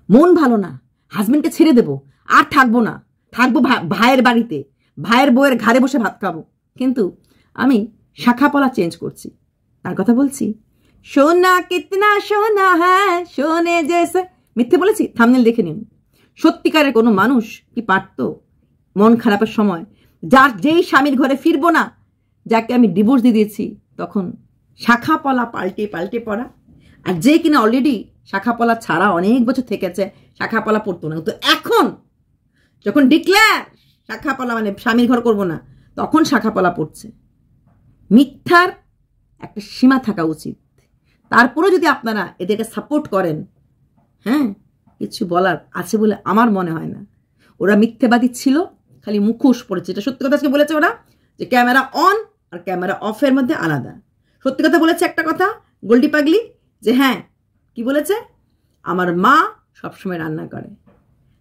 মন ভালো না, হাজবেন্ডকে ছেড়ে দেবো, আর থাকবো না, থাকবো ভাইয়ের বাড়িতে, ভাইয়ের বউয়ের ঘাড়ে বসে ভাত খাবো। কিন্তু আমি শাখাপলা চেঞ্জ করছি। তার কথা বলছি, সোনা কিতনা সোনা হ্যাঁ সোনে জেসে। মিথ্যে বলেছি? থাম্বনেল দেখে নিন। সত্যিকারের কোনো মানুষ কি পারত মন খারাপের সময়, যার যেই স্বামীর ঘরে ফিরবো না, যাকে আমি ডিভোর্স দিয়ে দিয়েছি, তখন শাখাপলা পাল্টে পাল্টে পড়া? আর যে কিনা অলরেডি শাখাপলা ছাড়া অনেক বছর থেকেছে, শাখাপলা পড়তো না, তো এখন যখন ডিক্লেয়ার শাখাপলা মানে স্বামীর ঘর করবো না, তখন শাখাপলা পড়ছে। মিথ্যার একটা সীমা থাকা উচিত। তারপরে যদি আপনারা এদেরকে সাপোর্ট করেন, হ্যাঁ, কিছু বলার আছে বলে আমার মনে হয় না। ওরা মিথ্যেবাদী ছিল, খালি মুখোশ পড়েছে। এটা সত্যি কথা আজকে বলেছে ওরা, যে ক্যামেরা অন আর ক্যামেরা অফের মধ্যে আলাদা। সত্যি কথা বলেছে একটা কথা গোল্ডি পাগলি, যে হ্যাঁ কি বলেছে, আমার মা সবসময় রান্না করে।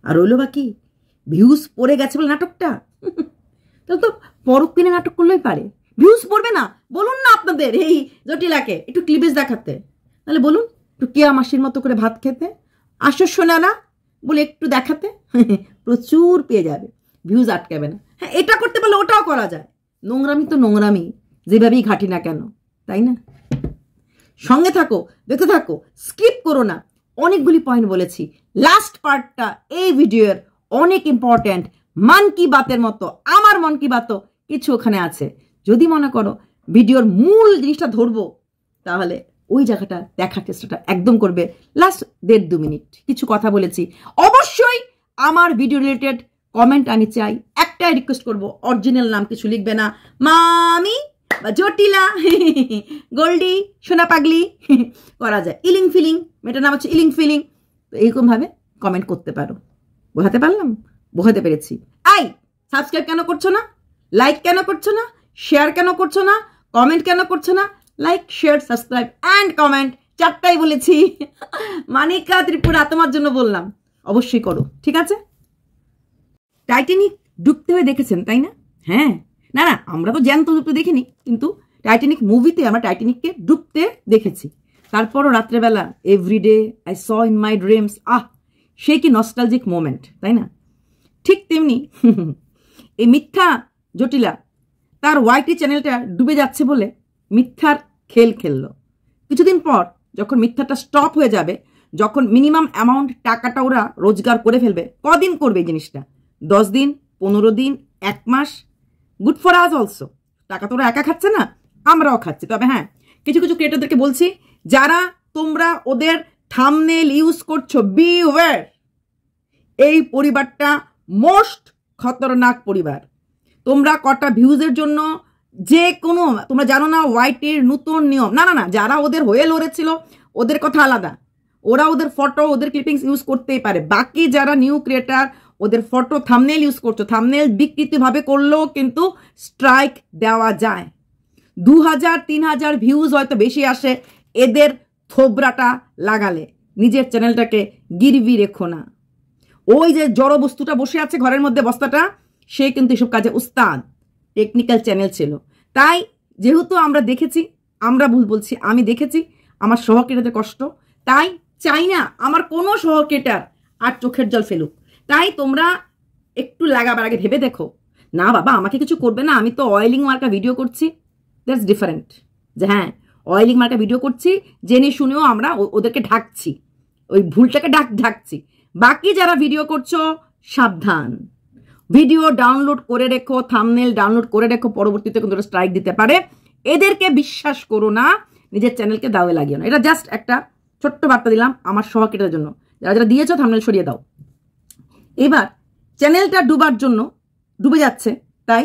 আর রইল বাকি ভিউজ পড়ে গেছে বলে নাটকটা। তাহলে তো পরক কিনে নাটক করলেই পারে, ভিউজ পড়বে না? বলুন না আপনাদের এই জটিলাকে একটু ক্লিপেজ দেখাতে, তাহলে বলুন একটু কেয়া মাসির মতো করে ভাত খেতে, আসো সোনারা বলে একটু দেখাতে, প্রচুর পেয়ে যাবে, ভিউজ আটকাবে না। হ্যাঁ, এটা করতে পারলে ওটাও করা যায়। নোংরামি তো নোংরামি, যেভাবেই ঘাটি না কেন, তাই না? সঙ্গে থাকো, দেখতে থাকো, স্কিপ করো না। অনেকগুলি পয়েন্ট বলেছি। লাস্ট পার্টটা এই ভিডিওর অনেক ইম্পর্ট্যান্ট। মন কি বাতের মতো আমার মন কি বাতও কিছু ওখানে আছে। যদি মনে করো ভিডিওর মূল জিনিসটা ধরবো, তাহলে ওই জায়গাটা দেখার চেষ্টাটা একদম করবে। লাস্ট 1.5-2 মিনিট কিছু কথা বলেছি। অবশ্যই আমার ভিডিও রিলেটেড কমেন্ট আমি চাই। একটাই রিকোয়েস্ট করবো, অরিজিনাল নাম কিছু লিখবে না, মামি বা জটিলা, গোল্ডি, সোনা পাগলি করা যায়। ইলিং ফিলিং, মেয়েটার নাম হচ্ছে ইলিং ফিলিং, তো এইরকমভাবে কমেন্ট করতে পারো। বোঝাতে পারলাম? বোঝাতে পেরেছি। আই সাবস্ক্রাইব কেন করছো না? লাইক কেন করছো না? শেয়ার কেন করছো না? কমেন্ট কেন করছো না? Like, share, subscribe and comment, চারটাই বলেছি। মানিকা ত্রিপুরা তোমার জন্য বললাম, অবশ্যই করো, ঠিক আছে? টাইটানিক ডুবতে হয়ে দেখেছেন, তাই না? হ্যাঁ, না না, আমরা তো জ্যান্ত ডুবতে দেখিনি, কিন্তু টাইটানিক মুভিতে আমরা টাইটানিককে ডুবতে দেখেছি। তারপরও রাত্রেবেলা everyday I saw in my dreams, সে কি নস্টালজিক মোমেন্ট, তাই না? ঠিক তেমনি এই মিথ্যা জটিলা তার ওয়াইটি চ্যানেলটা ডুবে যাচ্ছে বলে মিথ্যার খেল খেললো। কিছুদিন পর যখন মিথ্যাটা স্টপ হয়ে যাবে, যখন মিনিমাম অ্যামাউন্ট টাকাটা ওরা রোজগার করে ফেলবে, কদিন করবে এই জিনিসটা? 10 দিন, 15 দিন, 1 মাস, গুড ফর আস অলসো। টাকা তো ওরা একা খাচ্ছে না, আমরাও খাচ্ছি। তবে হ্যাঁ, কিছু কিছু ক্রিয়েটরদেরকে বলছি, যারা তোমরা ওদের থাম্বনেল ইউজ করছো, বি ওয়্যার। এই পরিবারটা মোস্ট খতরনাক পরিবার। তোমরা কটা ভিউজের জন্য যে কোনো, তোমরা জানো না ওয়াইটির নতুন নিয়ম? না না না, যারা ওদের হয়ে লড়েছিল ওদের কথা আলাদা, ওরা ওদের ফটো, ওদের ক্লিপিংস ইউজ করতেই পারে। বাকি যারা নিউ ক্রিয়েটার, ওদের ফটো থাম্বনেল ইউজ করছো, থাম্বনেল বিকৃতভাবে করলেও কিন্তু স্ট্রাইক দেওয়া যায়। 2000-3000 ভিউজ হয়তো বেশি আসে, এদের থোবরাটা লাগালে। নিজের চ্যানেলটাকে গিরবি রেখো না। ওই যে জড় বস্তুটা বসে আছে ঘরের মধ্যে, বস্তাটা, সে কিন্তু এসব কাজে উস্তাদ। টেকনিক্যাল চ্যানেল ছিল। তাই যেহেতু আমরা দেখেছি, আমরা ভুল বলছি, আমি দেখেছি আমার সহক্রিয়েটারদের কষ্ট, তাই চাই না আমার কোনো সহক্রিয়েটার আর চোখের জল ফেলুক। তাই তোমরা একটু লাগাবার আগে ভেবে দেখো, না বাবা আমাকে কিছু করবে না, আমি তো অয়েলিং মার্কা ভিডিও করছি, দ্যাটস ডিফারেন্ট। যে হ্যাঁ, অয়েলিং মার্কা ভিডিও করছি, জেনে শুনেও আমরা ওদেরকে ঢাকছি, ওই ভুলটাকে ঢাকছি। বাকি যারা ভিডিও করছো, সাবধান, ভিডিও ডাউনলোড করে রেখো, থাম্বনেল ডাউনলোড করে রেখো, পরবর্তীতে কিন্তু স্ট্রাইক দিতে পারে। এদেরকে বিশ্বাস করো না, নিজের চ্যানেলকে দাওয়ে লাগিও না। এটা জাস্ট একটা ছোট্ট বার্তা দিলাম আমার সহকর্মীদের জন্য, যারা যারা দিয়েছো থাম্বনেল সরিয়ে দাও। এবার চ্যানেলটা ডুবার জন্য ডুবে যাচ্ছে, তাই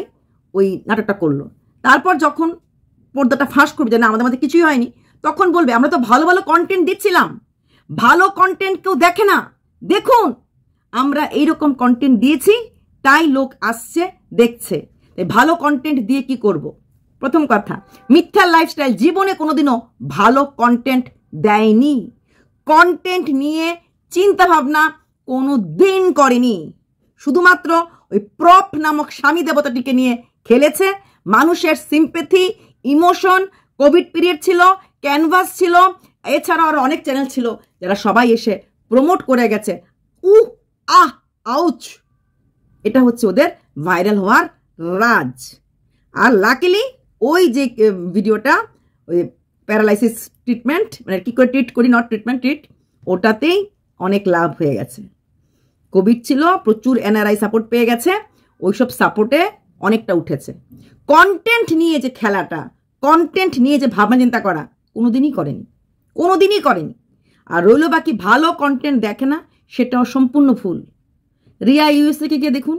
ওই নাটকটা করলো। তারপর যখন পর্দাটা ফাঁস করবে যে না আমাদের মধ্যে কিছুই হয়নি, তখন বলবে আমরা তো ভালো ভালো কন্টেন্ট দিচ্ছিলাম, ভালো কন্টেন্ট কেউ দেখে না। দেখুন আমরা এইরকম কন্টেন্ট দিয়েছি, তাই লোক আসছে দেখছে। ভালো কন্টেন্ট দিয়ে কি করব? প্রথম কথা, মিথ্যা লাইফস্টাইল জীবনে কোনোদিনও ভালো কন্টেন্ট দেয়নি। কন্টেন্ট নিয়ে চিন্তা ভাবনা কোনো দিন করেনি। শুধুমাত্র ওই প্রপ নামক স্বামী দেবতাটিকে নিয়ে খেলেছে। মানুষের সিম্প্যাথি, ইমোশন, কোভিড পিরিয়ড ছিল, ক্যানভাস ছিল, এছাড়াও আরো অনেক চ্যানেল ছিল যারা সবাই এসে প্রমোট করে গেছে, আউচ, এটা হচ্ছে ওদের ভাইরাল হওয়ার রাজ। আর লাকিলি ওই যে ভিডিওটা, ওই প্যারালাইসিস ট্রিটমেন্ট, মানে কী করে ট্রিট করি, নট ট্রিটমেন্ট, ট্রিট, ওটাতেই অনেক লাভ হয়ে গেছে। কোভিড ছিল, প্রচুর NRI সাপোর্ট পেয়ে গেছে, ওইসব সাপোর্টে অনেকটা উঠেছে। কন্টেন্ট নিয়ে যে খেলাটা, কন্টেন্ট নিয়ে যে ভাবনা চিন্তা করা, কোনোদিনই করেনি। আর রইল বাকি ভালো কন্টেন্ট দেখে না, সেটাও সম্পূর্ণ ভুল। রিয়া USA-কে গিয়ে দেখুন,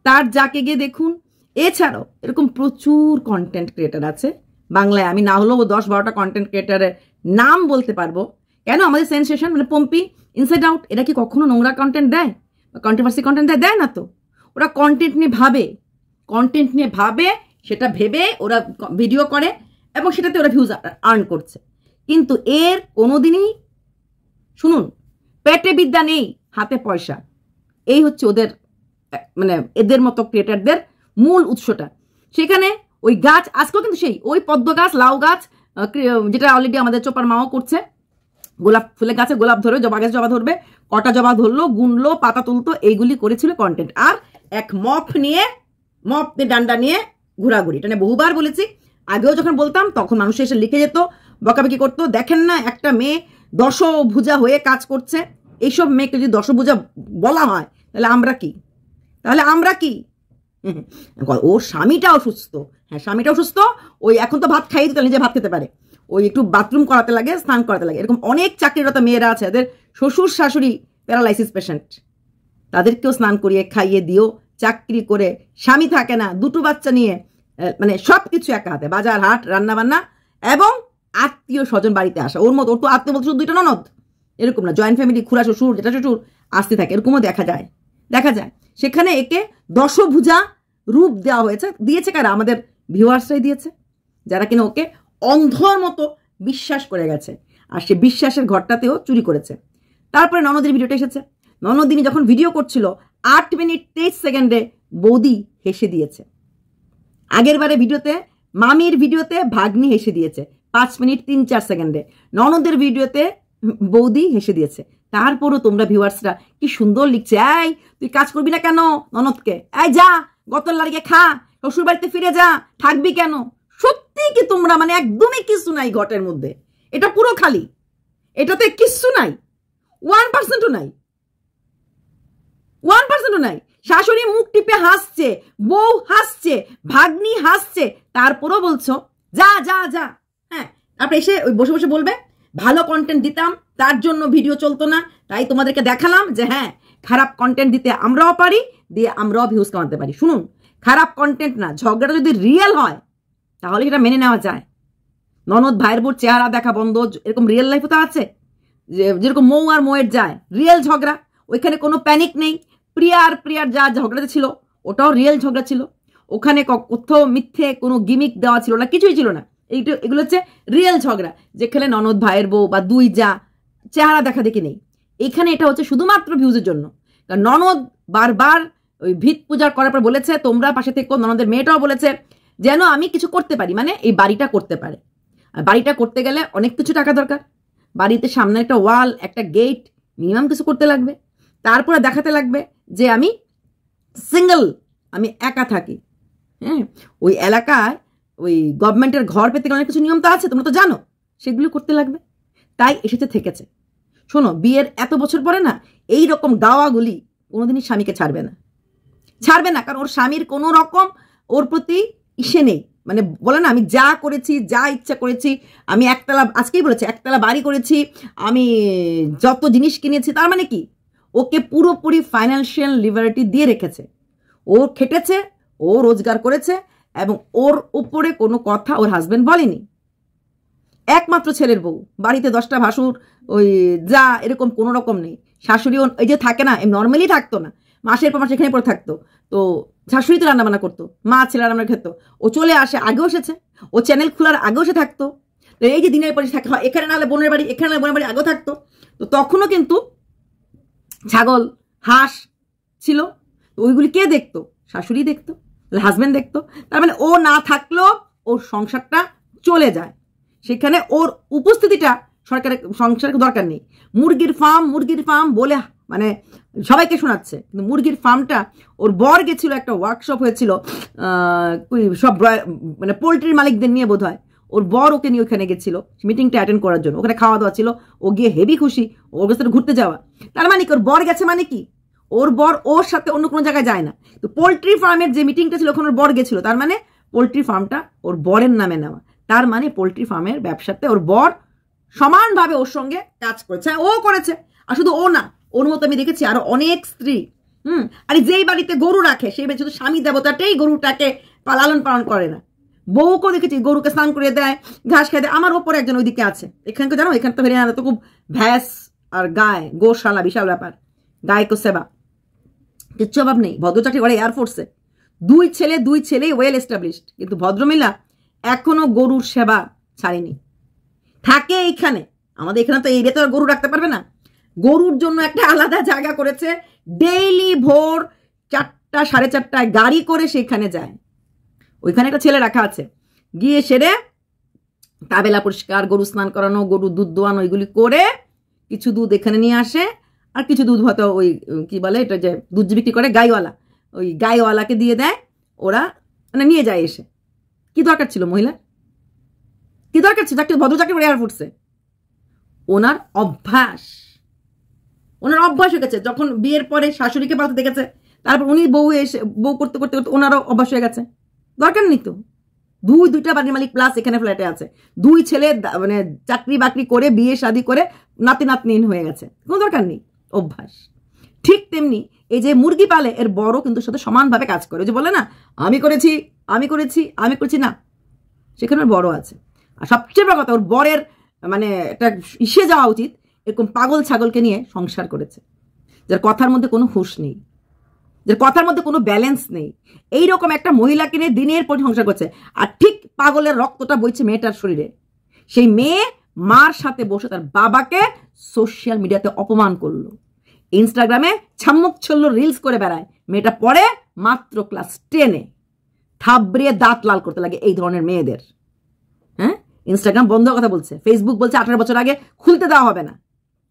তার যাকে গিয়ে দেখুন, এছাড়াও এরকম প্রচুর কন্টেন্ট ক্রিয়েটার আছে বাংলায়। আমি না হলেও 10-12টা কন্টেন্ট ক্রিয়েটারের নাম বলতে পারবো। কেন আমাদের সেন্সেশন, মানে পম্পি, ইনসাইড আউট, এরা কি কখনো নোংরা কন্টেন্ট দেয় বা কন্ট্রোভার্সি কন্টেন্ট দেয় না তো। ওরা কন্টেন্ট নিয়ে ভাবে, সেটা ভেবে ওরা ভিডিও করে এবং সেটাতে ওরা ভিউজ আর্ন করছে। কিন্তু এর কোনোদিনই, শুনুন, পেটে বিদ্যা নেই, হাতে পয়সা। এই হচ্ছে ওদের, মানে এদের মতো ক্রিয়েটারদের মূল উৎসটা। সেখানে ওই গাছ, আজকেও কিন্তু সেই ওই পদ্ম গাছ, লাউ গাছ, যেটা অলরেডি আমাদের চোপার মাও করছে, গোলাপ ফুলের গাছে গোলাপ ধরবে, জবা গাছে জবা ধরবে, কটা জবা ধরলো, গুনলো, পাতা তুলতো, এইগুলি করেছিল কন্টেন্ট। আর এক মপ দিয়ে ডান্ডা নিয়ে ঘোরাঘুরি। এটা নিয়ে বহুবার বলেছি, আগেও যখন বলতাম তখন মানুষ এসে লিখে যেত, বকাবকি করতো, দেখেন না একটা মেয়ে দশভুজা হয়ে কাজ করছে। এইসব মেয়েকে যদি দশভুজা বলা হয় তাহলে আমরা কি? ওর স্বামীটা অসুস্থ, হ্যাঁ স্বামীটা অসুস্থ, ওই এখন তো ভাত খাইয়ে দিতে, নিজে ভাত খেতে পারে, ওই একটু বাথরুম করাতে লাগে, স্নান করাতে লাগে। এরকম অনেক চাকরিরত মেয়েরা আছে, এদের শ্বশুর শাশুড়ি প্যারালাইসিস পেশেন্ট, তাদেরকেও স্নান করিয়ে খাইয়ে দিও, চাকরি করে স্বামী থাকে না, দুটো বাচ্চা নিয়ে, মানে সব কিছু একা হাতে, বাজার হাট, রান্না বান্না এবং আত্মীয় স্বজন বাড়িতে আসা। ওর তো আত্মীয় বলতে শুধু 2টা ননদ, এরকম না, জয়েন্ট ফ্যামিলি, খুড়া শ্বশুর, জেঠা শ্বশুর আসতে থাকে, এরকমও দেখা যায়। সেখানে একে দশভুজা রূপ দেওয়া দিয়েছে কারা? আমাদের ভিউয়ার্সরাই দিয়েছে, যারা কিনা ওকে অন্ধর মতো বিশ্বাস করে গেছে। আর সে বিশ্বাসের ঘরটাতেও চুরি করেছে। তারপরে ননদের ভিডিওটা এসেছে। ননদিনী যখন ভিডিও করছিল 8 মিনিট 23 সেকেন্ডে বৌদি হেসে দিয়েছে। আগের বারে ভিডিওতে, মামির ভিডিওতে ভাগ্নি হেসে দিয়েছে 5 মিনিট 3-4 সেকেন্ডে, ননদের ভিডিওতে বৌদি হেসে দিয়েছে। তারপরও তোমরা ভিউয়ার্সরা কি সুন্দর লিখছে, এই তুই কাজ করবি না কেন ননদকে, এই যা গতর লাড়িয়ে খা, শ্বশুর বাড়িতে ফিরে যা, থাকবি কেন? সত্যি কি তোমরা, মানে একদমই কিছু নাই ঘটের মধ্যে, এটা পুরো খালি, এটাতে কিচ্ছু নাই, 1%ও নাই, 1%ও নাই। শাশুড়ি মুখ টিপে হাসছে, বউ হাসছে, ভাগ্নি হাসছে, তারপরও বলছো যা যা যা। হ্যাঁ, তারপরে এসে ওই বসে বসে বলবে ভালো কন্টেন্ট দিতাম, তার জন্য ভিডিও চলতো না, তাই তোমাদেরকে দেখালাম যে হ্যাঁ খারাপ কন্টেন্ট দিতে আমরাও পারি, দিয়ে আমরাও ভিউজ কামাতে পারি। শুনুন, খারাপ কন্টেন্ট না, ঝগড়াটা যদি রিয়েল হয় তাহলে সেটা মেনে নেওয়া যায়। ননদ ভাইয়ের বোর চেহারা দেখা বন্ধ, এরকম রিয়েল লাইফও তো আছে, যেরকম মৌ আর মৌয়ের যায় রিয়েল ঝগড়া, ওইখানে কোনো প্যানিক নেই। প্রিয়ার যা ঝগড়াতে ছিল ওটাও রিয়েল ঝগড়া ছিল, ওখানে কোথাও মিথ্যে কোনো গিমিক দেওয়া ছিল না, কিছুই ছিল না। এগুলো হচ্ছে রিয়েল ঝগড়া, যেখানে ননদ ভাইয়ের বউ বা দুই যা চেহারা দেখা দেখি নেই। এখানে এটা হচ্ছে শুধুমাত্র ভিউজের জন্য। কারণ ননদ বারবার ওই ভিত পূজা করার পর বলেছে তোমরা পাশে থেকো, ননদের মেয়েটাও বলেছে যেন আমি কিছু করতে পারি, মানে এই বাড়িটা করতে পারে। আর বাড়িটা করতে গেলে অনেক কিছু টাকা দরকার, বাড়িতে সামনে একটা ওয়াল, একটা গেট, মিনিমাম কিছু করতে লাগবে। তারপরে দেখাতে লাগবে যে আমি সিঙ্গেল, আমি একা থাকি। হ্যাঁ, ওই এলাকায় ওই গভর্নমেন্টের ঘর পেতে অনেক কিছু নিয়ম তো আছে, তোমরা তো জানো, সেগুলো করতে লাগবে। তাই এসেছে থেকেছে। শোনো, বিয়ের এত বছর পরে না এই রকম গাওয়াগুলি কোনোদিনই স্বামীকে ছাড়বে না, কারণ ওর স্বামীর কোনো রকম ওর প্রতি ইসে নেই। মানে বলে না, আমি যা করেছি, যা ইচ্ছা করেছি, আমি একতলা, আজকেই বলেছি একতলা বাড়ি করেছি, আমি যত জিনিস কিনেছি, তার মানে কি ওকে পুরোপুরি ফাইন্যান্সিয়াল লিবার্টি দিয়ে রেখেছে। ও খেটেছে, ও রোজগার করেছে এবং ওর উপরে কোনো কথা ওর হাজবেন্ড বলেনি। একমাত্র ছেলের বউ, বাড়িতে 10টা ভাসুর, ওই যা, এরকম কোনো রকম নেই। শাশুড়িও এই যে থাকে না, নর্মালি থাকতো না, মাসের পর মাস এখানে পরে থাকতো, তো শাশুড়ি তো রান্নাবান্না করতো, মা ছেলে রান্না খেতো, ও চলে আসে, আগেও এসেছে, ও চ্যানেল খোলার আগেও সে থাকতো। তো এই যে দিনের পরে থাকে, এখানে নাহলে বোনের বাড়ি, এখানে নাহলে বোনের বাড়ি, আগেও থাকতো। তো তখনও কিন্তু ছাগল হাঁস ছিল, ওইগুলি কে দেখতো? শাশুড়ি দেখতো, হাজবেন্ড দেখতো। তার মানে ও না থাকলেও ওর সংসারটা চলে যায়, সেখানে ওর উপস্থিতিটা সরকারের সংসারের দরকার নেই। মুরগির ফার্ম বলে মানে সবাইকে শোনাচ্ছে, কিন্তু মুরগির ফার্মটা ওর বর গেছিল, একটা ওয়ার্কশপ হয়েছিল সব মানে পোলট্রির মালিকদের নিয়ে বোধ হয়, ওর বর ওকে নিয়ে ওখানে গেছিল মিটিংটা অ্যাটেন্ড করার জন্য, ওখানে খাওয়া দাওয়া ছিল, ও গিয়ে হেভি খুশি, ওর কাছে ঘুরতে যাওয়া। তার মানে কি ওর বর গেছে মানে কি ওর বর ওর সাথে অন্য কোনো জায়গায় যায় না। তো পোলট্রি ফার্মের যে মিটিংটা ছিল ওখানে ওর বর গেছিল, তার মানে পোলট্রি ফার্মটা ওর বরের নামে নেওয়া, তার মানে পোলট্রি ফার্মের ব্যবসাতে ওর বর সমানভাবে ওর সঙ্গে কাজ করেছে। ও করেছে, আর শুধু ও না, ওর মতো আমি দেখেছি আরো অনেক স্ত্রী। আর যেই বাড়িতে গরু রাখে সেই বাড়ি শুধু স্বামী দেবতাটাই গরুটাকে লালন পালন করে না, বউকেও দেখেছি গরুকে স্নান করে দেয়, ঘাস খেয়ে দেয়। আমার ওপরে একজন ওইদিকে আছে, এখানকে জানো, এখানে তো হরিয়ানা তো খুব ভ্যাস আর গায়ে, গোশালা বিশাল ব্যাপার, গায়কো সেবা কিচ্ছু অভাব নেই। ভদ্রচাকরি করে এয়ারফোর্সে, দুই ছেলেই ওয়েল এস্টাবলিশড, কিন্তু ভদ্রমহিলা এখনো গরুর সেবা ছাড়েনি, থাকে এইখানে। আমাদের এখানে তো এই ভেতর গরু রাখতে পারবে না, গরুর জন্য একটা আলাদা জায়গা করেছে, ডেইলি ভোর 4টা 4:30টায় গাড়ি করে সেখানে যায়, ওইখানে একটা ছেলে রাখা আছে, গিয়ে সেরে তাবেলা পরিষ্কার, গরু স্নান করানো, গরু দুধ দোয়ানো, এগুলি করে কিছু দুধ এখানে নিয়ে আসে, আর কিছু দুধ হয়তো ওই কি বলে এটা যে দুধ বিক্রি করে গাইওয়ালা, ওই গাইওয়ালাকে দিয়ে দেয়, ওরা মানে নিয়ে যায় এসে। কি দরকার ছিল মহিলা, কি দরকার ছিল? চাকরি ভদ্র চাকরি করে এয়ারফোর্সে। ওনার অভ্যাস হয়ে গেছে, যখন বিয়ের পরে শাশুড়িকে পালতে দেখেছে, তারপর উনি বউ করতে করতে করতে ওনারও অভ্যাস হয়ে গেছে। দরকার নেই তো, দুইটা বাড়ির মালিক প্লাস এখানে ফ্ল্যাটে আছে, দুই ছেলে মানে চাকরি বাকরি করে বিয়ে শাদী করে নাতনিহীন হয়ে গেছে, কোনো দরকার নেই, অভ্যাস। ঠিক তেমনি এই যে মুরগি পালে এর বড় কিন্তু সাথে সমানভাবে কাজ করে, যে বলে না আমি করেছি না, সেখানে ওর বড় আছে। আর সবচেয়ে বড় কথা, ওর বরের মানে একটা ইসে যাওয়া উচিত, এরকম পাগল ছাগলকে নিয়ে সংসার করেছে, যার কথার মধ্যে কোনো হুঁশ নেই, যার কথার মধ্যে কোনো ব্যালেন্স নেই, এইরকম একটা মহিলাকে নিয়ে দিনের পর সংসার করছে। আর ঠিক পাগলের রক্তটা বইছে মেয়েটার শরীরে। সেই মেয়ে মার সাথে বসে তার বাবাকে সোশ্যাল মিডিয়াতে অপমান করলো, ইনস্টাগ্রামে ছাম্মুক ছল্ল রিলস করে বেড়ায়। মেয়েটা পড়ে মাত্র ক্লাস 10-এ, থাবড়িয়ে দাঁত লাল করতে লাগে এই ধরনের মেয়েদের। হ্যাঁ, ইনস্টাগ্রাম বন্ধ কথা বলছে, ফেসবুক বলছে 18 বছর আগে খুলতে দেওয়া হবে না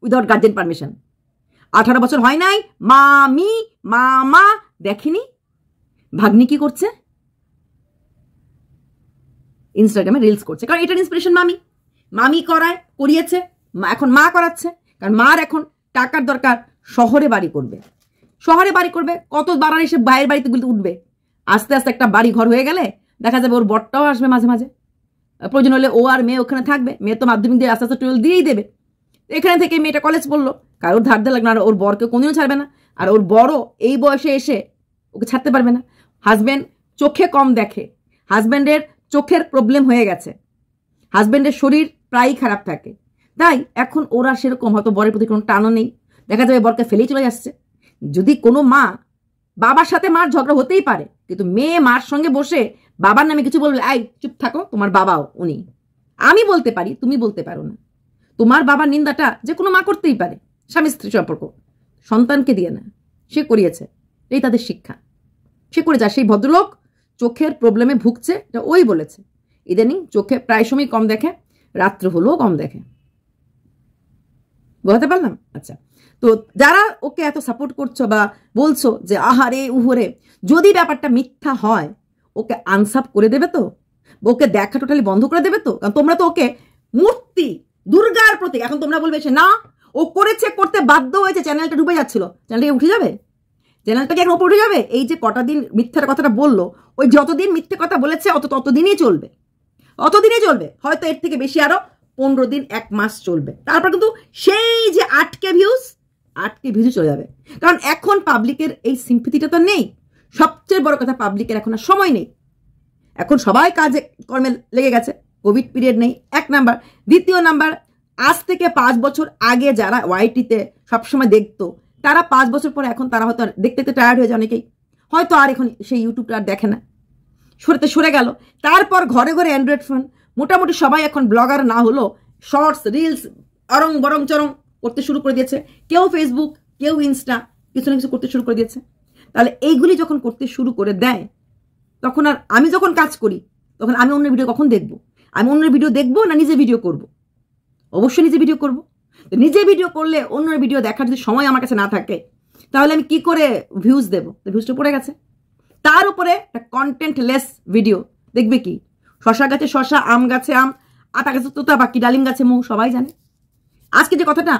উইদাউট গার্জেন পারমিশন। 18 বছর হয় নাই, মামা দেখেনি। ভাগ্নি কি করছে? ইনস্টাগ্রামে রিলস করছে, কারণ এটার ইন্সপিরেশন মামি করিয়েছে, এখন মা করাচ্ছে, কারণ মার এখন টাকার দরকার, শহরে বাড়ি করবে, কত বাড়ার এসে বাইরের বাড়িতে উঠবে। আস্তে আস্তে একটা বাড়ি ঘর হয়ে গেলে দেখা যাবে ওর বরটাও আসবে মাঝে মাঝে, প্রয়োজন হলে ও আর মেয়ে ওখানে থাকবে, মেয়ে তো মাধ্যমিক দিয়ে আস্তে আস্তে 12 দিয়েই দেবে। এখানে থেকে মেয়েটা কলেজ পড়লো, কারোর ধার দিয়ে লাগবে না, আর ওর বরকে কোনোদিনও ছাড়বে না, আর ওর বড় এই বয়সে এসে ওকে ছাড়তে পারবে না। হাজব্যান্ড চোখে কম দেখে, হাজব্যান্ডের চোখের প্রবলেম হয়ে গেছে, হাজব্যান্ডের শরীর প্রায়ই খারাপ থাকে, তাই এখন ওরা সেরকম হয়তো বরের প্রতি কোনো টানও নেই, দেখা যাবে বরকে ফেলেই চলে আসছে। যদি কোনো মা, বাবার সাথে মার ঝগড়া হতেই পারে, কিন্তু মেয়ে মার সঙ্গে বসে বাবার নামে কিছু বলবে, আই চুপ থাকো, তোমার বাবাও উনি, আমি বলতে পারি তুমি বলতে পারো না। তোমার বাবার নিন্দাটা যে কোনো মা করতেই পারে, স্বামী স্ত্রী সম্পর্ক, সন্তানকে দিয়ে না, সে করিয়েছে, এই তাদের শিক্ষা, সে করে যায়। সেই ভদ্রলোক চোখের প্রবলেমে ভুগছে, এটা ওই বলেছে, ইদানিং চোখে প্রায় সময় কম দেখে, রাত্র হলেও কম দেখে। বোঝাতে পারলাম? আচ্ছা, তো যারা ওকে এত সাপোর্ট করছো বা বলছো যে আহারে উহরে, যদি ব্যাপারটা মিথ্যা হয় ওকে আনসাপ করে দেবে তো, ওকে দেখা টোটালি বন্ধ করে দেবে তো, কারণ তোমরা তো ওকে মূর্তি, দুর্গার প্রতীক, এখন তোমরা বলবে সে না ও করেছে, করতে বাধ্য হয়েছে, চ্যানেলটা ডুবে যাচ্ছিল, চ্যানেলটা উঠে যাবে, চ্যানেলটাকে এখন উপরে উঠে যাবে। এই যে কটা দিন মিথ্যার কথাটা বললো, ওই যতদিন মিথ্যে কথা বলেছে ততদিনই চলবে, হয়তো এর থেকে বেশি আরো 15 দিন 1 মাস চলবে, তারপর কিন্তু সেই যে 8K ভিউজ চলে যাবে। কারণ এখন পাবলিকের এই সিম্পথিটা তো নেই। সবচেয়ে বড় কথা, পাবলিকের এখন আর সময় নেই, এখন সবাই কাজে কর্মে লেগে গেছে, কোভিড পিরিয়ড নেই, 1 নাম্বার। দ্বিতীয় নাম্বার, আজ থেকে 5 বছর আগে যারা ওয়াইটিতে সবসময় দেখতো, তারা 5 বছর পরে এখন তারা হয়তো দেখতে টায়ার্ড হয়ে যায়, অনেকেই হয়তো আর এখন সেই ইউটিউবটা আর দেখে না, সরে গেল। তারপর ঘরে ঘরে অ্যান্ড্রয়েড ফোন, মোটামুটি সবাই এখন ব্লগার না হলো শর্টস রিলস বরং চরং করতে শুরু করে দিয়েছে, কেউ ফেসবুক, কেউ ইনস্টা, কিছু না কিছু করতে শুরু করে দিয়েছে। তাহলে এইগুলি যখন করতে শুরু করে দেয়, তখন আর আমি যখন কাজ করি, তখন আমি অন্য ভিডিও কখন দেখবো? আমি অন্য ভিডিও দেখবো না নিজে ভিডিও করব? অবশ্যই নিজে ভিডিও করব। নিজে ভিডিও করলে অন্যের ভিডিও দেখার যদি সময় আমার কাছে না থাকে তাহলে আমি কি করে ভিউজ দেবো? ভিউজটা পড়ে গেছে। তার উপরে একটা কন্টেন্টলেস ভিডিও দেখবে কি? শশা গাছে শশা, আম গাছে আম, আতা গাছে তোতা বাকি, ডালিম গাছে মৌ, সবাই জানে। আজকে যে কথাটা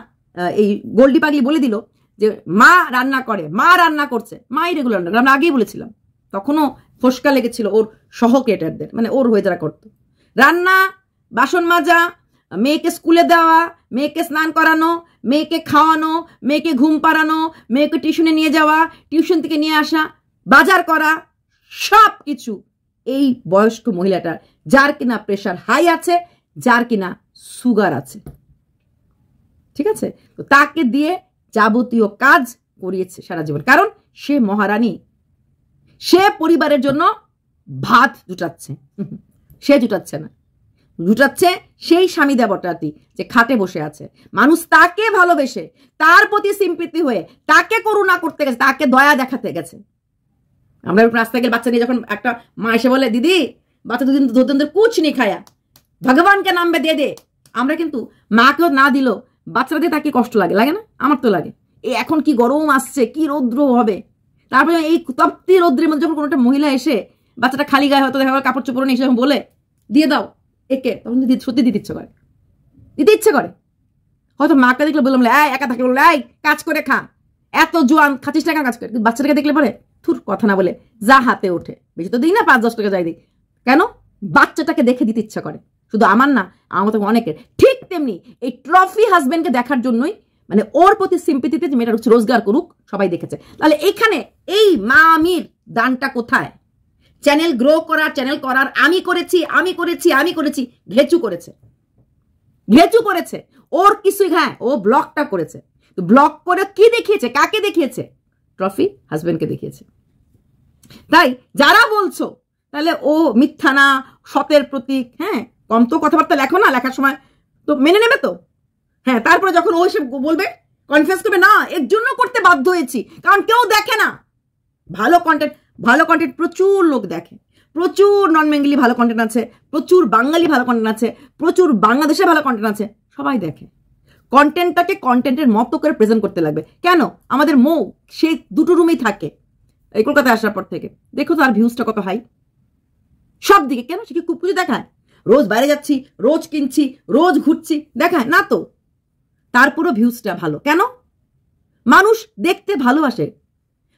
এই গোল্ডি পাগলি বলে দিল যে মা রান্না করে, মা রান্না করছে, মাই রেগুলার রান্না, আমরা আগেই বলেছিলাম, তখনও ফসকা লেগেছিল ওর সহ ক্রিয়েটারদের, মানে ওর হয়ে যারা করতো। রান্না, বাসন মাজা, মেয়েকে স্কুলে দেওয়া, মেয়েকে স্নান করানো, মেয়েকে খাওয়ানো, মেয়েকে ঘুম পাড়ানো, মেয়েকে টিউশনে নিয়ে যাওয়া, টিউশন থেকে নিয়ে আসা, বাজার করা, সব কিছু এই বয়স্ক মহিলাটার, যার কিনা প্রেশার হাই আছে, যার কিনা সুগার আছে, ঠিক আছে, তো তাকে দিয়ে যাবতীয় কাজ করিয়েছে সারা জীবন। কারণ সে মহারানী, সে পরিবারের জন্য ভাত জুটাচ্ছে, সে জুটাচ্ছে না, জুটাচ্ছে সেই স্বামী দেবতাটি যে খাটে বসে আছে। মানুষ তাকে ভালোবেসে, তার প্রতি সিম্পিতি হয়ে, তাকে করুণা করতে গেছে, তাকে দয়া দেখাতে গেছে। আমরা রাস্তায় গেলে বাচ্চা নিয়ে যখন একটা মা এসে বলে দিদি বাচ্চা দুদিন কুচ নেই খায়া, ভগবানকে নামবে দে দে, আমরা কিন্তু মাকেও না দিল বাচ্চারা দিয়ে তাকে কষ্ট লাগে, লাগে না? আমার তো লাগে। এই এখন কি গরম আসছে, কি রৌদ্র হবে, তারপরে এই তপ্তি রৌদ্রের মধ্যে যখন কোনো একটা মহিলা এসে বাচ্চাটা খালি গায়ে হয়তো দেখা কাপড় চোপড় নিয়ে এসে যখন বলে দিয়ে দাও একে, তখন সত্যি দিতে ইচ্ছে করে, দিতে ইচ্ছে করে। হয়তো মাকে দেখলে বললাম একা থাকে, বললো কাজ করে খা, এত জোয়ান খাচ্ছিস টাকা কাজ করে। বাচ্চাটাকে দেখলে পরে থুর কথা না বলে যা হাতে ওঠে, বেশি তো দিই না, 5-10 টাকা যাই দিই, কেন? বাচ্চাটাকে দেখে দিতে ইচ্ছা করে। শুধু আমার না, আমার তো অনেকের। ঠিক তেমনি এই ট্রফি হাজবেন্ডকে দেখার জন্যই, মানে ওর প্রতি সিম্পিতিতে যে মেয়েটা রোজগার করুক সবাই দেখেছে। তাহলে এখানে এই মামির দানটা কোথায়? চ্যানেল গ্রো করার, চ্যানেল করার, আমি করেছি আমি করেছি আমি করেছি, ঘেচু করেছে, ঘেচু করেছে। ওর কিছুই, হ্যাঁ ও ব্লগটা করেছে, তো ব্লগ করে কি দেখিয়েছে, কাকে দেখিয়েছে? ট্রফি হাজবেন্ডকে দেখিয়েছে। তাই যারা বলছো তাহলে ও মিথ্যা না, সতের প্রতীক, হ্যাঁ কম তো কথাবার্তা লেখো না, লেখার সময় তো মেনে নেবে তো, হ্যাঁ। তারপরে যখন ও এসে বলবে, কনফেস করবে না এর জন্য করতে বাধ্য হয়েছি, কারণ কেউ দেখে না ভালো কন্টেন্ট। ভালো কন্টেন্ট প্রচুর লোক দেখে, প্রচুর নন বেঙ্গলি ভালো কন্টেন্ট আছে, প্রচুর বাঙালি ভালো কন্টেন্ট আছে, প্রচুর বাংলাদেশে ভালো কন্টেন্ট আছে, সবাই দেখে। কন্টেন্টটাকে কন্টেন্টের মতো করে প্রেজেন্ট করতে লাগবে। কেন? আমাদের মৌ সে দুটো রুমেই থাকে এই কলকাতায় আসার পর থেকে, দেখো তার ভিউজটা কত হাই সব দিকে। কেন? সে কি খুব কিছু দেখায়? রোজ বাইরে যাচ্ছি, রোজ কিনছি, রোজ ঘুরছি, দেখায় না তো। তারপরও ভিউজটা ভালো কেন? মানুষ দেখতে ভালোবাসে।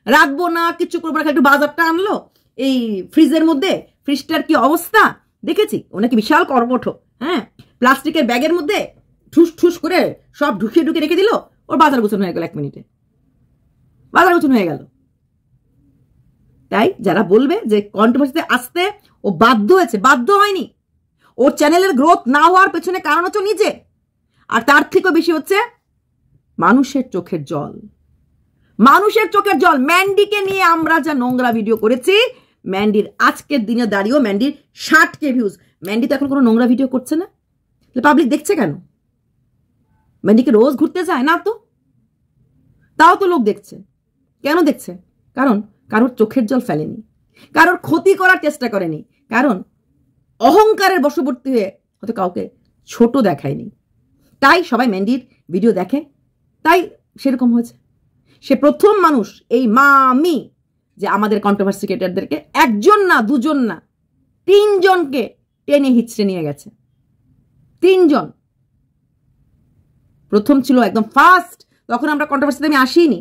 রাখবো না, কিছু করবো না, একটু বাজারটা আনলো এই ফ্রিজের মধ্যে, ফ্রিজটার কি অবস্থা দেখেছি, ওনাকে বিশাল কর্মঠ, হ্যাঁ, প্লাস্টিকের ব্যাগের মধ্যে ঠুস ঠুস করে সব ঢুকিয়ে ঢুকিয়ে রেখে দিল, ওর বাজার গোছানো হয়ে গেল 1 মিনিটে, বাজার গোছানো হয়ে গেল। তাই যারা বলবে যে কন্ট্রোভার্সিতে আসতে ও বাধ্য হয়েছে, বাধ্য হয়নি। ওর চ্যানেলের গ্রোথ না হওয়ার পেছনে কারণ হচ্ছে নিজে, আর তার থেকেও বেশি হচ্ছে মানুষের চোখের জল, মানুষের চোখের জল। ম্যান্ডিকে নিয়ে আমরা যা নোংরা ভিডিও করেছি, ম্যান্ডির আজকের দিনে দাঁড়িয়েও ম্যান্ডির 60K ভিউজ। ম্যান্ডি তো এখন কোনো নোংরা ভিডিও করছে না, পাবলিক দেখছে কেন? ম্যান্ডিকে রোজ ঘুরতে যায় না তো, তাও তো লোক দেখছে। কেন দেখছে? কারণ কারোর চোখের জল ফেলেনি, কারোর ক্ষতি করার চেষ্টা করেনি, কারণ অহংকারের বশবর্তী হয়ে হয়তো কাউকে ছোট দেখায়নি। তাই সবাই ম্যান্ডির ভিডিও দেখে, তাই সেরকম হয়েছে। সে প্রথম মানুষ এই মামি যে আমাদের কন্ট্রোভার্সি ক্রিয়েটরদেরকে 1 জন না 2 জন না 3 জনকে টেনে হিচড়ে নিয়ে গেছে। 3 জন প্রথম ছিল, একদম ফার্স্ট। তখন আমরা কন্ট্রোভার্সিতে আমি আসিনি,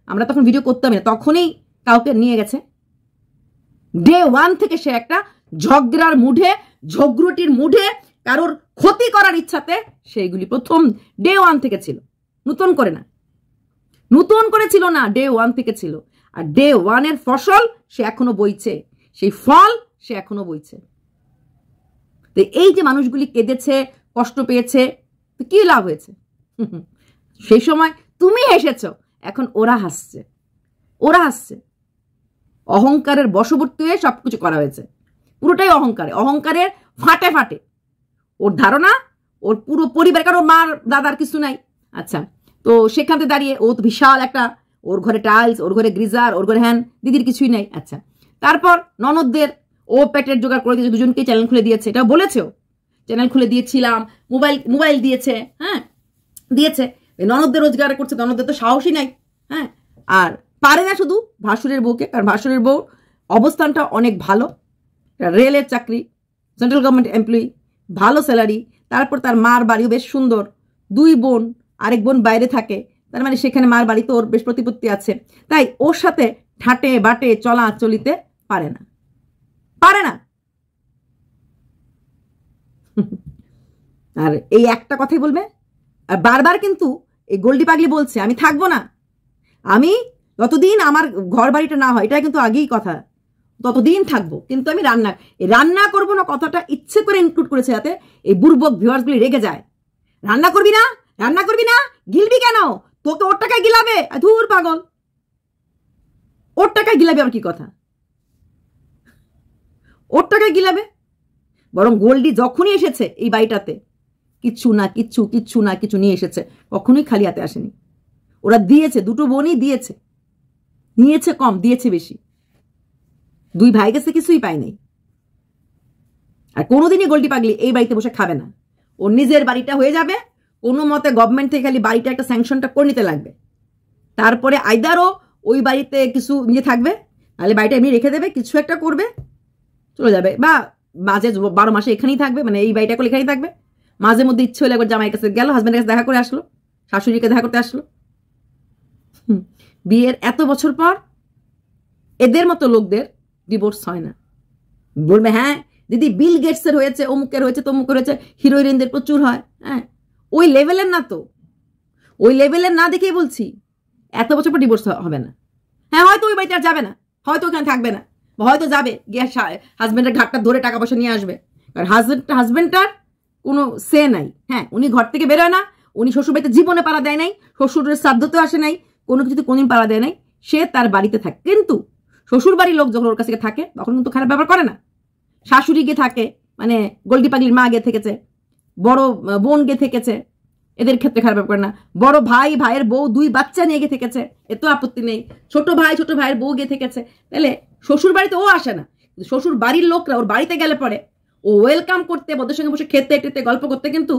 আমরা তখন ভিডিও করতাম না, তখনই কাউকে নিয়ে গেছে। ডে 1 থেকে সে একটা ঝগড়ার মুডে, ঝগড়ুটির মুডে, কারোর ক্ষতি করার ইচ্ছাতে সেইগুলি প্রথম ডে 1 থেকে ছিল, নতুন করে না, নতুন করে ছিল না, ডে 1 থেকে ছিল। আর ডে 1 এর ফসল সে এখনো বইছে, সেই ফল সে এখনো বইছে। তো এই যে মানুষগুলি কেঁদেছে, কষ্ট পেয়েছে, তো কি লাভ হয়েছে? সেই সময় তুমি হেসেছো, এখন ওরা হাসছে, ওরা হাসছে। অহংকারের বশবর্তী হয়ে সবকিছু করা হয়েছে, পুরোটাই অহংকারে, অহংকারের ফাটে ফাটে। ওর ধারণা ওর পুরো পরিবার, কারণ ওর মার দাদার কিছু নাই, আচ্ছা, তো সেখান থেকে দাঁড়িয়ে ও তো বিশাল একটা, ওর ঘরে টাইলস, ওর ঘরে গ্রিজার, ওর ঘরে হ্যান, দিদির কিছুই নাই, আচ্ছা। তারপর ননদদের ও পেটের জোগাড় করে দিয়েছে, দুজনকে চ্যানেল খুলে দিয়েছে, এটাও বলেছেও। চ্যানেল খুলে দিয়েছিলাম, মোবাইল দিয়েছে, হ্যাঁ দিয়েছে। ননদদের রোজগার করছে, ননদদের তো সাহসই নাই, হ্যাঁ। আর পারে না শুধু ভাসুরের বউকে, কারণ ভাসুরের বউ অবস্থানটা অনেক ভালো, রেলের চাকরি, সেন্ট্রাল গভর্নমেন্ট এমপ্লয়ি, ভালো স্যালারি, তারপর তার মার বাড়িও বেশ সুন্দর, 2 বোন, আরেক বোন বাইরে থাকে, তার মানে সেখানে মার বাড়িতে ওর বেশ প্রতিপত্তি আছে, তাই ওর সাথে ঠাটে বাটে চলিতে পারে না। আর এই একটা কথাই বলবে, আর বারবার কিন্তু এই গোল্ডি পাগলি বলছে আমি থাকবো না, আমি যতদিন আমার ঘর বাড়িটা না হয়, এটা কিন্তু আগেই কথা, ততদিন থাকবো, কিন্তু আমি রান্না করবো না কথাটা ইচ্ছে করে ইনক্লুড করেছে, যাতে এই বুর্বক ভিউয়ার্সগুলি রেগে যায়। রান্না করবি না, গিলবি কেন? তোকে ওর টাকায় গিলাবে, ধুর পাগল, ওর টাকায় গিলাবে আর কি কথা, ওর টাকায় গিলাবে। বরং গোল্ডি যখনই এসেছে এই বাড়িটাতে কিচ্ছু না কিছু নিয়ে এসেছে, কখনোই খালি হাতে আসেনি। ওরা দিয়েছে, 2 বোনই দিয়েছে, নিয়েছে কম, দিয়েছে বেশি, 2 ভাই গেছে কিছুই পায় নাই। আর কোনোদিনই গোল্ডি পাগলি এই বাড়িতে বসে খাবে না, ওর নিজের বাড়িটা হয়ে যাবে, কোনো মতে গভর্নমেন্ট থেকে খালি বাড়িটা একটা স্যাংশনটা করে নিতে লাগবে, তারপরে আইদারও ওই বাড়িতে কিছু নিয়ে থাকবে, নাহলে বাড়িটা এমনি রেখে দেবে, কিছু একটা করবে, চলে যাবে, বা মাঝে 12 মাসে এখানেই থাকবে, মানে এই বাড়িটা করে এখানেই থাকবে। মাঝে মধ্যে ইচ্ছে হলে একবার জামাইয়ের কাছে গেল, হাজব্যান্ডের কাছে দেখা করে আসলো, শাশুড়িকে দেখা করতে আসলো। বিয়ের এত বছর পর এদের মতো লোকদের ডিভোর্স হয় না। বলবে হ্যাঁ দিদি বিল গেটসের হয়েছে, অমুকের হয়েছে, তমুকের হয়েছে, হিরোইনদের প্রচুর হয়, হ্যাঁ ওই লেভেলের না, তো ওই লেভেলের না দেখেই বলছি এত বছর পর ডিভোর্স হবে না। হ্যাঁ হয়তো ওই বাড়িতে আর যাবে না, হয়তো ওখানে থাকবে না, হয়তো যাবে গিয়ে হাজব্যান্ডের ঘাটটা ধরে টাকা পয়সা নিয়ে আসবে, কারণ হাজব্যান্ডটার কোনো সে নাই, হ্যাঁ উনি ঘর থেকে বেরোয় না, উনি শ্বশুরবাড়িতে জীবনে পাড়া দেয় নাই, শ্বশুরের শ্রাদ্ধতেও আসে নাই, কোনো কিছুতে কোনদিন পাড়া দেয় নাই, সে তার বাড়িতে থাকে। কিন্তু শ্বশুর বাড়ির লোক যখন ওর কাছে থাকে তখন কিন্তু খারাপ ব্যবহার করে না। শাশুড়ি গিয়ে থাকে, মানে গোল্ডি পাগলির মা গিয়ে থেকেছে, বড় বোন গিয়ে থেকেছে, এদের ক্ষেত্রে খারাপ ব্যবহার করে না। বড় ভাই, ভাইয়ের বউ, 2 বাচ্চা নিয়ে গিয়ে থেকেছে, এত আপত্তি নেই। ছোট ভাইয়ের বউ গিয়ে থেকেছে, তাহলে শ্বশুর বাড়িতে ও আসে না, শ্বশুর বাড়ির লোকরা ওর বাড়িতে গেলে পরে ও ওয়েলকাম করতে, ওদের সঙ্গে বসে খেতে টেতে গল্প করতে কিন্তু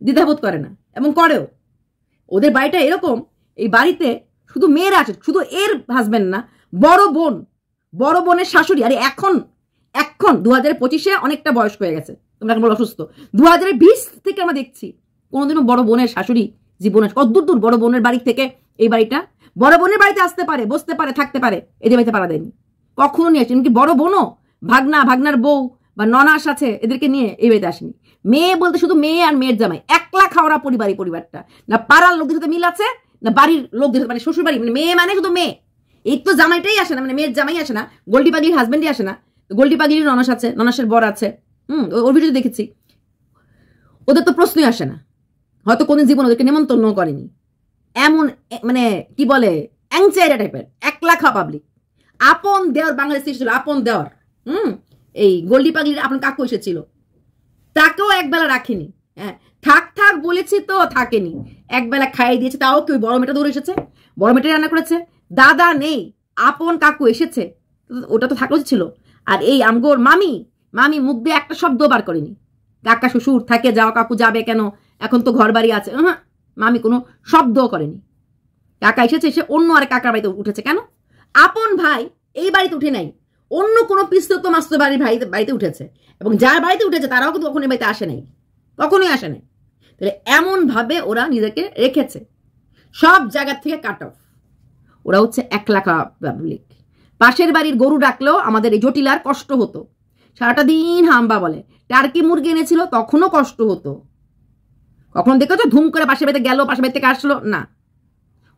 দ্বিধাবোধ করে না, এবং করেও। ওদের বাড়িটা এরকম, এই বাড়িতে শুধু মেয়েরা আছে, শুধু এর হাজবেন্ড না, বড় বোনের শাশুড়ি। আরে এখন 2025-এ অনেকটা বয়স হয়ে গেছে, তোমরা এখন অসুস্থ। 2020 থেকে আমরা দেখছি কোনোদিনও বড় বোনের শাশুড়ি জীবনে কতদূর বড় বোনের বাড়ি থেকে এই বাড়িটা, বড় বোনের বাড়িতে আসতে পারে, বসতে পারে, থাকতে পারে, এদের বাড়িতে পাড়া দেয়নি কখনো, নিয়ে আসেনি। এমনকি বড় বোনও, ভাগনার বউ বা ননাস আছে, এদেরকে নিয়ে এই বাড়িতে আসেনি। মেয়ে বলতে শুধু মেয়ে আর মেয়ের জামাই, একলা খাওয়া পরিবারটা, না পাড়ার লোকদের সাথে মিল আছে, না বাড়ির লোকদের সাথে, মানে শ্বশুর বাড়ি, মানে মেয়ে মানে শুধু মেয়ে, এই তো জামাইটাই আসে না, মানে মেয়ের জামাই আসে না, গোল্ডি পাগলির হাজবেন্ডই আসে না। গোল্ডি পাগলির ননাস আছে, ননাসের বর আছে, ওর ভিডিও দেখেছি, ওদের তো প্রশ্নই আসে না, হয়তো কোনদিন জীবন ওদেরকে নেমন্তন্ন করেনি। এমন মানে কি বলে অ্যাংচাইরা টাইপের, একলা খাওয়া পাবলিক। আপন দেওয়ার বাংলাদেশে ছিল, আপন দেওয়ার, এই গোল্ডি পাগলির আপন কাকু এসেছিল, তাকেও একবেলা রাখেনি, হ্যাঁ থাক বলেছি তো থাকেনি, একবেলা খাইয়ে দিয়েছে, তাও কি ওই বড় মেয়েটা দৌড়ে এসেছে, বড় মেয়েটা রান্না করেছে, দাদা নেই, আপন কাকু এসেছে, ওটা তো থাকলে ছিল। আর এই আমগোর মামি মুখ দিয়ে একটা শব্দ বার করেনি, কাকা শ্বশুর থাকে, যাও কাকু যাবে কেন, এখন তো ঘর বাড়ি আছে, মামি কোনো শব্দও করেনি। কাকা এসেছে, এসে অন্য আর কাকার বাড়িতে উঠেছে, কেন? আপন ভাই এই বাড়িতে উঠে নাই, অন্য কোনো পিস্তত মাস্ত বাড়ির বাড়িতে উঠেছে, এবং যার বাড়িতে উঠেছে তারাও কিন্তু কখনোই বাড়িতে আসে নাই, কখনোই আসে নাই। তাহলে এমন ভাবে ওরা নিজেকে রেখেছে, সব জায়গার থেকে কাট অফ। ওরা হচ্ছে একলা পাবলিক। পাশের বাড়ির গরু ডাকলেও আমাদের এই জটিলার কষ্ট হতো, সারাটা দিন হাম্বা বলে। টার্কি মুরগি এনেছিল তখনও কষ্ট হতো, কখনো দেখেছো ধুম করে পাশের বাড়িতে গেল, পাশের বাড়ি থেকে আসলো না।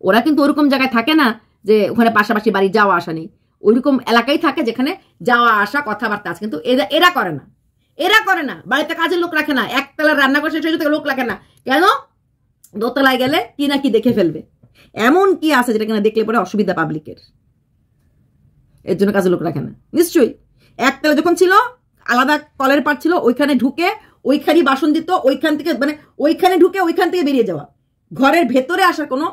ওরা কিন্তু ওরকম জায়গায় থাকে না যে ওখানে পাশাপাশি বাড়ি যাওয়া আসা নেই, ওইরকম এলাকায় থাকে যেখানে যাওয়া আসা কথাবার্তা আছে। কিন্তু এরা করে না, বাড়িতে কাজের লোক রাখে না, একতলা রান্না করে শেষ থেকে লোক রাখে না, কেন? দোতলায় গেলে কি না কি দেখে ফেলবে, এমন কি আছে যেটা কিনা দেখলে পরে অসুবিধা পাবলিকের, এর জন্য কাজের লোক রাখে না। নিশ্চয়ই একতলা যখন ছিল আলাদা কলের পাট ছিল, ওইখানে ঢুকে ওইখানেই বাসন দিত, ওইখান থেকে মানে ওইখানে ঢুকে ওইখান থেকে বেরিয়ে যাওয়া, ঘরের ভেতরে আসার কোনো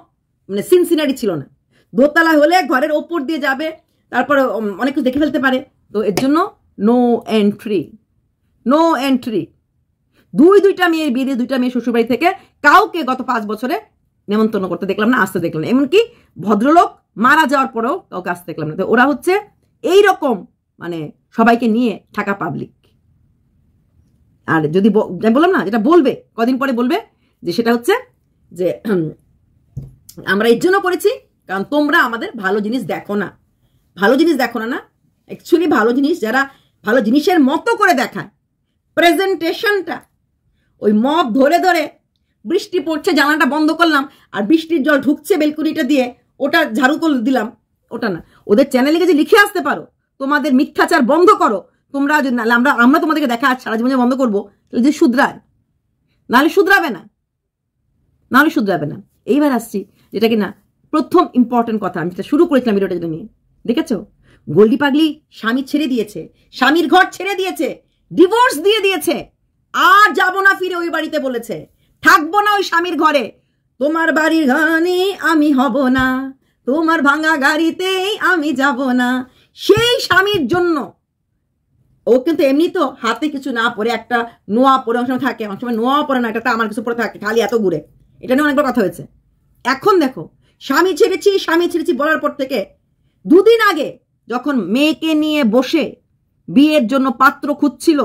মানে সিনসিনারি ছিল না। দোতলা হলে ঘরের ওপর দিয়ে যাবে, তারপরে অনেক কিছু দেখে ফেলতে পারে, তো এর জন্য নো এন্ট্রি। দুইটা মেয়ের বিয়ে দিয়ে 2টা মেয়ে শ্বশুরবাড়ি থেকে কাউকে গত 5 বছরে নেমন্তন্ন করতে দেখলাম না, আসতে দেখলাম না। এমনকি ভদ্রলোক মারা যাওয়ার পরেও কাউকে আসতে দেখলাম না। তো ওরা হচ্ছে এইরকম মানে সবাইকে নিয়ে থাকা পাবলিক। আর যদি বললাম না, যেটা বলবে কদিন পরে বলবে যে সেটা হচ্ছে যে আমরা এর জন্য করেছি কারণ তোমরা আমাদের ভালো জিনিস দেখো না। ভালো জিনিস দেখো না, অ্যাকচুয়ালি ভালো জিনিস যারা ভালো জিনিসের মতো করে দেখায়, প্রেজেন্টেশনটা ওই মপ ধরে ধরে বৃষ্টি পড়ছে জানালাটা বন্ধ করলাম আর বৃষ্টির জল ঢুকছে বেলকুনিটা দিয়ে ওটা ঝাড়ু করে দিলাম, ওটা না। ওদের চ্যানেলে যে লিখে আসতে পারো তোমাদের মিথ্যাচার বন্ধ করো, তোমরা যদি আমরা তোমাদেরকে দেখা সারা জীবনে বন্ধ করবো, তাহলে যে শুধরায়, নাহলে শুধরাবে না। এইবার আসছি যেটা কিনা প্রথম ইম্পর্টেন্ট কথা, আমি যেটা শুরু করেছিলাম ভিডিওটা যেটা নিয়ে, দেখেছো গোল্ডি পাগলি স্বামী ছেড়ে দিয়েছে, স্বামীর ঘর ছেড়ে দিয়েছে, ডিভোর্স দিয়ে দিয়েছে, আর যাব না ফিরে ওই বাড়িতে বলেছে, থাকবো না ওই স্বামীর ঘরে, তোমার বাড়ির ঘানি আমি হব না, তোমার ভাঙা গাড়িতেই আমি যাব না। সেই স্বামীর জন্য ও কিন্তু এমনি তো হাতে কিছু না পরে একটা নোয়া পরে অনেক সময় থাকে, অনেক সময় নোয়া পরে না, এটা আমার কিছু পরে থাকে, খালি এত ঘুরে, এটা নিয়ে অনেকবার কথা হয়েছে। এখন দেখো স্বামী ছেড়েছি বলার পর থেকে 2 দিন আগে যখন মেয়েকে নিয়ে বসে বিয়ের জন্য পাত্র খুঁজছিল,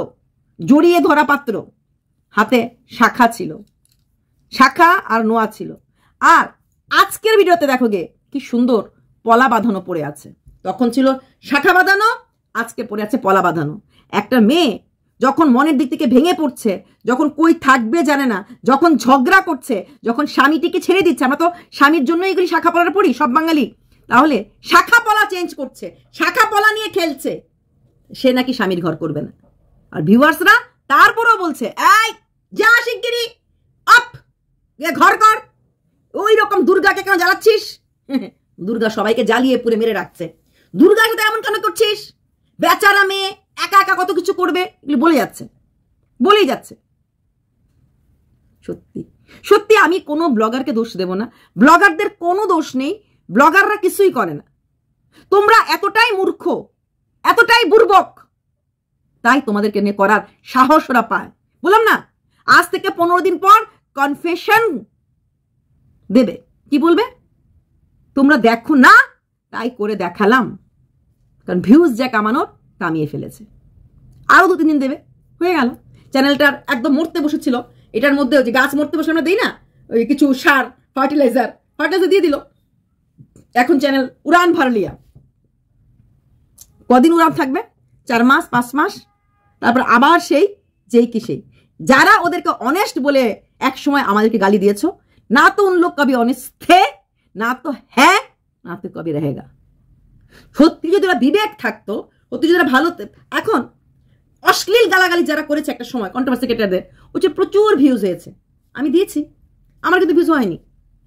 জড়িয়ে ধরা পাত্র, হাতে শাখা ছিল, শাখা আর নোয়া ছিল। আর আজকের ভিডিওতে দেখো গে কি সুন্দর পলা বাঁধানো পড়ে আছে, তখন ছিল শাখা বাঁধানো, আজকে পড়ে আছে পলা বাঁধানো। একটা মেয়ে যখন মনের দিক থেকে ভেঙে পড়ছে, যখন কই থাকবে জানে না, যখন ঝগড়া করছে, যখন স্বামীটিকে ছেড়ে দিচ্ছে, আমরা তো স্বামীর জন্য এগুলি শাখা পলাটা পড়ি সব বাঙালি, তাহলে শাখা পলা চেঞ্জ করছে, শাখা পলা নিয়ে খেলছে, সে নাকি স্বামীর ঘর করবে না। আর ভিউয়ার্সরা তারপরেও বলছে এই যা শিগগিরি আপ ঘর কর, ওই রকম দুর্গাকে কেন জ্বালাচ্ছিস? দুর্গা সবাইকে জ্বালিয়ে পুড়ে মেরে রাখছে, দুর্গাকে তো এমন কেন করছিস? বেচারা মেয়ে একা একা কত কিছু করবে, এগুলি বলেই যাচ্ছে। সত্যি আমি কোনো ব্লগারকে দোষ দেব না, ব্লগারদের কোনো দোষ নেই, ব্লগাররা কিছুই করে না। তোমরা এতটাই মূর্খ, এতটাই বুর্বক, তাই তোমাদেরকে নিয়ে করার সাহস ওরা পায়। বললাম না, আজ থেকে 15 দিন পর কনফেশন দেবে। কি বলবে? তোমরা দেখো না তাই করে দেখালাম, কারণ ভিউজ যা কামানোর কামিয়ে ফেলেছে। আরো 2-3 দিন দেবে, হয়ে গেল। চ্যানেলটার একদম মরতে বসেছিল, এটার মধ্যে যে গাছ মরতে বসে আমরা দিই না ওই কিছু সার ফার্টিলাইজার দিয়ে দিল, এখন চ্যানেল উড়ান ভারলিয়া। কদিন উড়ান থাকবে? 4 মাস 5 মাস, তারপর আবার সেই যারা ওদেরকে অনেস্ট বলে এক সময় আমাদেরকে গালি দিয়েছো, না তো উন লোক কবি অনেস্ট থে, না তো হ্যাঁ, না তো কবি रहेगा। সত্যি যদি ওরা বিবেক থাকতো, সত্যি যদি ভালো, এখন অশ্লীল গালাগালি যারা করেছে একটা সময় কন্ট্রোভার্সি ক্রিয়েটরদের, ওটা প্রচুর ভিউজ হয়েছে, আমি দিয়েছি, আমার কিন্তু ভিউজ হয়নি,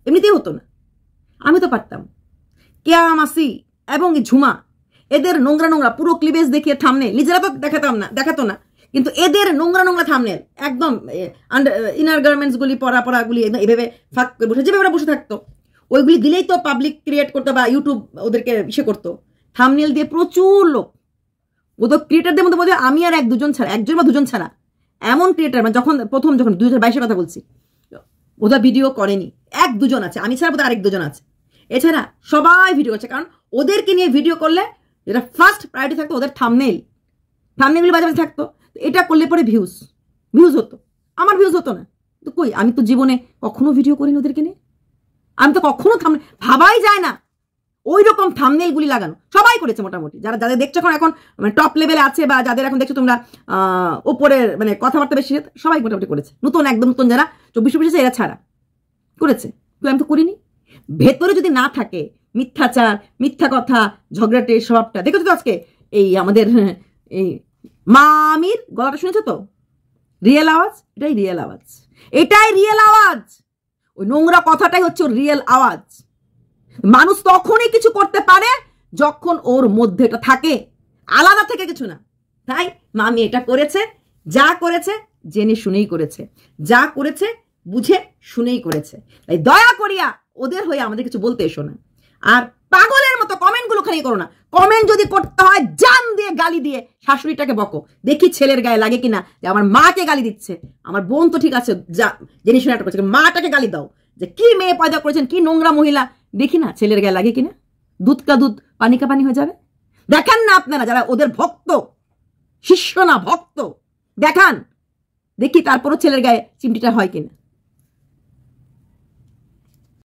এমনিতেই হতো না, আমি তো পারতাম। কেয়া মাসি এবং ঝুমা এদের নোংরা পুরো ক্লিভেজ দেখিয়ে থাম্বনেল, নিজেরা তো দেখাতো না, কিন্তু এদের নোংরা থাম্বনেল একদম ইনার গার্মেন্টস গুলি পরাগুলি এভাবে ফাঁক করে বসে, যেভাবে বসে থাকতো, ওইগুলি দিলেই তো পাবলিক ক্রিয়েট করতো বা ইউটিউব ওদেরকে ইসে করতো, থাম্বনেল দিয়ে প্রচুর লোক। ওদের ক্রিয়েটারদের মধ্যে বোধহয় আমি আর 1-2 ছাড়া, 1জন বা 2জন ছাড়া এমন ক্রিয়েটার, মানে যখন 2022-এর কথা বলছি, ওদের ভিডিও করেনি, 1-2 আছে, আমি ছাড়া বোধহয় আরেক 2জন আছে, এছাড়া সবাই ভিডিও করছে। কারণ ওদেরকে নিয়ে ভিডিও করলে যেটা ফার্স্ট প্রায়োরিটি থাকতো ওদের থাম্বনেলগুলি বাজে থাকতো, এটা করলে পরে ভিউজ হতো, আমার ভিউজ হতো না। তো কই, আমি তো জীবনে কখনো ভিডিও করিনি ওদেরকে নিয়ে, আমি তো কখনো ভাবাই যায় না ওই রকম থাম্বনেলগুলি লাগানো। সবাই করেছে মোটামুটি, যাদের দেখছো এখন মানে টপ লেভেলে আছে, বা যাদের এখন দেখছো তোমরা ওপরের মানে কথাবার্তা বেশি, সবাই মোটামুটি করেছে। একদম নতুন যারা 24 এরা ছাড়া করেছে, আমি তো করিনি। ভেতরে যদি না থাকে মিথ্যাচার, মিথ্যা কথা, ঝগড়াটে স্বভাবটা, দেখেছো তো আজকে এই আমাদের এই মামির গলাটা শুনেছো তো, রিয়েল আওয়াজ, এটাই রিয়েল আওয়াজ, ওই নোংরা কথাটাই হচ্ছে ওর রিয়েল আওয়াজ। মানুষ তখনই কিছু করতে পারে যখন ওর মধ্যে এটা থাকে, আলাদা থেকে কিছু না। তাই মামি এটা করেছে, যা করেছে জেনে শুনেই করেছে, যা করেছে বুঝে শুনেই করেছে। তাই দয়া করিয়া ওদের হয়ে আমাদের কিছু বলতে এসো না। আর পাগলের মতো কমেন্টগুলো খালি করো না। কমেন্ট যদি করতে হয় জান দিয়ে গালি দিয়ে শাশুড়িটাকে বকো, দেখি ছেলের গায়ে লাগে কিনা যে আমার মাকে গালি দিচ্ছে। আমার বোন তো ঠিক আছে, যা জিনিস নাটক করছে, মাটাকে গালি দাও যে কি মেয়ে পয়দা করেছেন, কি নোংরা মহিলা, দেখি না ছেলের গায়ে লাগে কিনা। দুধ কা দুধ পানি কা পানি হয়ে যাবে। দেখান না আপনারা যারা ওদের ভক্ত, শিষ্য না ভক্ত, দেখান, দেখি তারপরও ছেলের গায়ে চিমটিটা হয় কিনা।